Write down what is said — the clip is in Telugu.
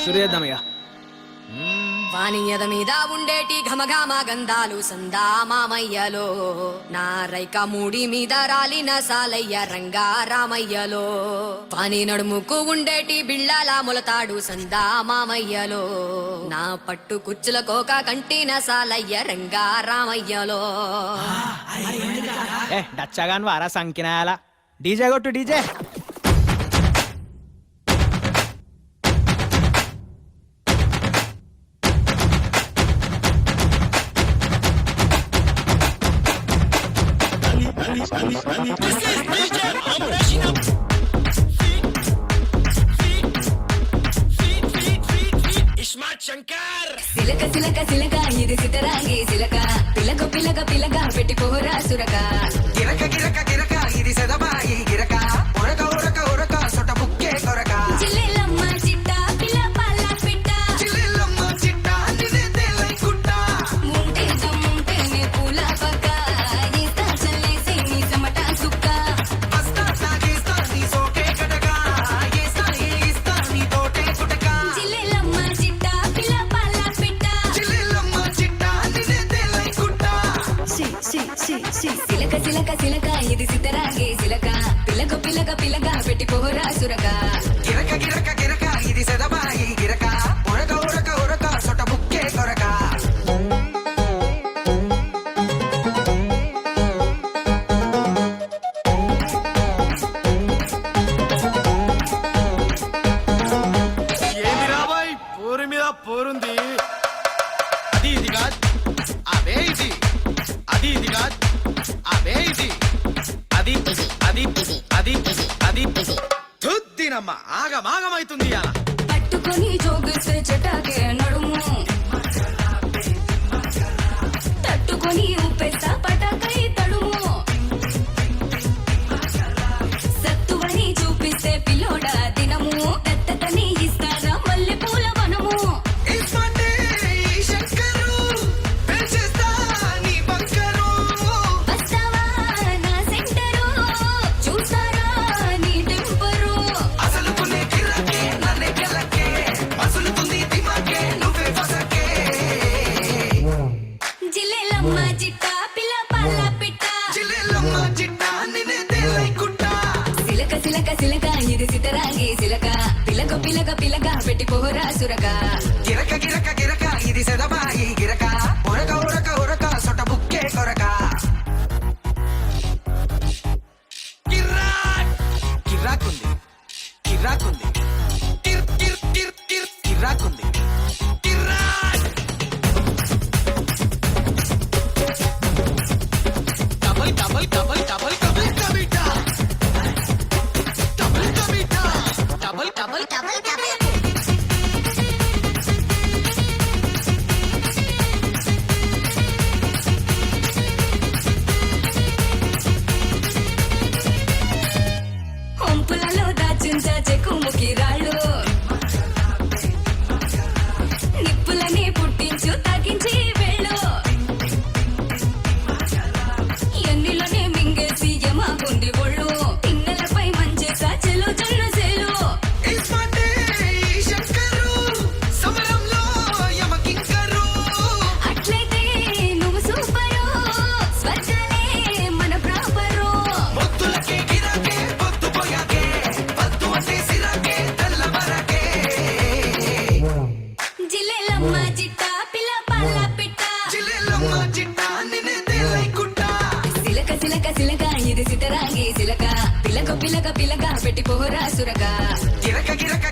శురు చేద్దామయ్యా. వాణియద మీద ఉండేటి ఘమఘమ గంధాలు సందా మామయ్యలో, నా రైక మూడి మీద రాలిన సాలయ్య రంగా రామయ్యలో, వాణి నడుముకు ఉండేటి బిళ్ళల మొలతాడు సందా మామయ్యలో, నా పట్టు కుచ్చుల కోక కంటిన సాలయ్య రంగా రామయ్యలో. డచ్చగాను వారా సంకినాయాల డీజే కొట్టు డీజే. సిలక సిలక సిలక ఇది సితరాగి సిలక, పిలక పిలక పిలక పెట్టి పోరా సురక. గిరక గిరక గిరక ఇది సెదబాయి గిరక, ఉరక ఉరక ఉరక సొట బుక్కే కొరక. చిల్లెలమ్మ చిట్ట పిల్ల పాల పిట్ట, చిల్లెలమ్మ చిట్ట నిదే తెల్లై కుట్ట. ముంటే దమ్ముంటే నే పూల పక్క, ఈస్తా చల్లేసి నీ సమట సుక్క. బస్తా సాగేస్తా నీ సోకే కటక, ఏస్తా ఏస్తా నీ తోటే కుటక. చిల్లెలమ్మ చిట్ట పిల్ల పాల పిట్ట, చిల్లెలమ్మ చిట్ట నిదే తెల్లై కుట్ట. సిలక సిలక సిలక ఇది సితరాగి సిలక, పిలక పిలక పిలక పెట్టి పోరా సురక. గిరక గిరక గిరక ఇది సెదబాయి గిరక, ఉరక ఉరక ఉరక సొట బుక్కే కొరక. ఏంది రాబాయ్ పోరు మీద పోరుంది. అది ఇది కాదు అవే ఇది, అది ఇది కాదు అవే ఇది, అది అది అది అది తుద్దినమ్మ ఆగమాగమైతుంది అలా. పట్టుకొని జోగిస్తే చెటాకే నడుము, తట్టుకొని ఊపేస్తా పటాకై తడుము. సత్తువని చూపిస్తే పిల్లోడా దినము, దత్తతని ఇస్తారా మల్లె పూల వనము. ఇస్మంటే ఈ శంకరు పెంచేస్తా నీ బంకరు. వస్తావా నా సెంటరు, చూస్తారా నీ టెంపరు. అసలుకునే గిరకే నన్నే గెలకే, అసలుతుంది దిమాకే నువ్వే బసకే. జిల్లెలమ్మ జిట్ట పిల్ల పాల పిట్ట, చిల్లెలమ్మ చిట్ట నిన్నే తెల్లై కుట్ట. సిలక సిలక సిలక ఇది సితరాగి సిలక, పిలక పిలక పిలక పెట్టి పోరా సురక. గిరక గిరక గిరక ఇది సెదబాయి గిరక, ఉరక ఉరక ఉరక సొట బుక్కే కొరక. గిర్రాక్ గిర్రాకుంది గిర్రాకుంది గిర్ గిర్ గిర్ గిర్ గిర్రాకుంది గిర్రాక్. డబల్ డబల్ డబల్ డబల్ డబల్ కమిటా, డబల్ కమిటా, డబల్ డబల్ డబల్ డబల్. హొంపులలో దాచుంచ చెక్కుముకి రాళ్ళు, నిప్పులని పుట్టించు తాకించి వెళ్ళు. ఎన్నిలోనే మింగేసి యమాకుంది ఒళ్ళు, పిన్నెలపై మంచేసా చెలు జొన్న సేలు. ఇస్మంటే ఈ శంకరు సమరంలో యమకింకరు. అట్లయితే నువ్వు సూపరు, స్వర్గాలే మన ప్రాపరు. పొత్తులకే గిరాకే పొత్తు పోయాకే, పొత్తు అంటే సిరాకే తెల్లబరకే. జిల్లెలమ్మ జిట్ట పిల్ల పాల పిట్ట, చిల్లెలమ్మ చిట్ట నిన్నే తెల్లై కుట్ట. సిలక సిలక సిలక ఇది సితరాగి సిలక, పిలక పిలక పిలక పెట్టి పోరా సురక. గిరక గిరక